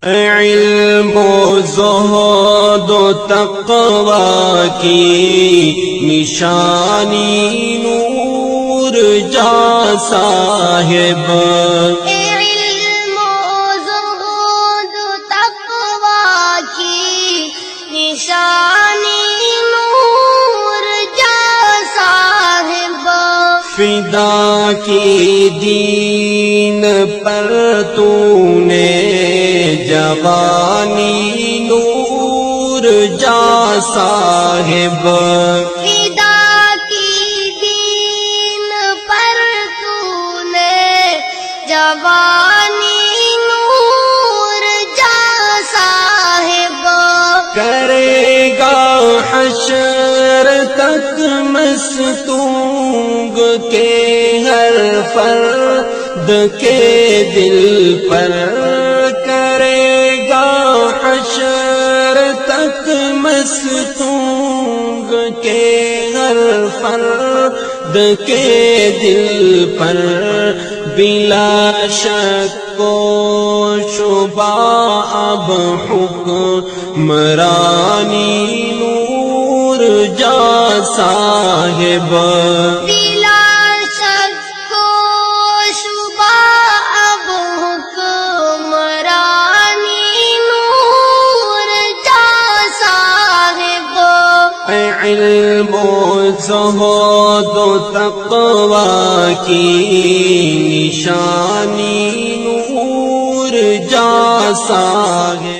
علم و زہد و تقوی کی نشانی نور جاں صاحب، علم و زہد و تقوی کی نشانی نور جاں صاحب، فدا کی دین پر تو نے جوانی نور جاں صاحب، فدا کی دین پر تو نے جوانی نور جاں صاحب، کرے گا حشر تک مستونگ کے ہر فرد کے دل پر، کرے گا حشر تک مستونگ کے ہر فرد کے دل پر، بلا شک و شبہ اب حکمرانی نور جاں صاحب، بلا شک و شبہ اب حکمرانی نور جاں صاحب، علم و زہد و تقوی کی نشانی نور جاں صاحب۔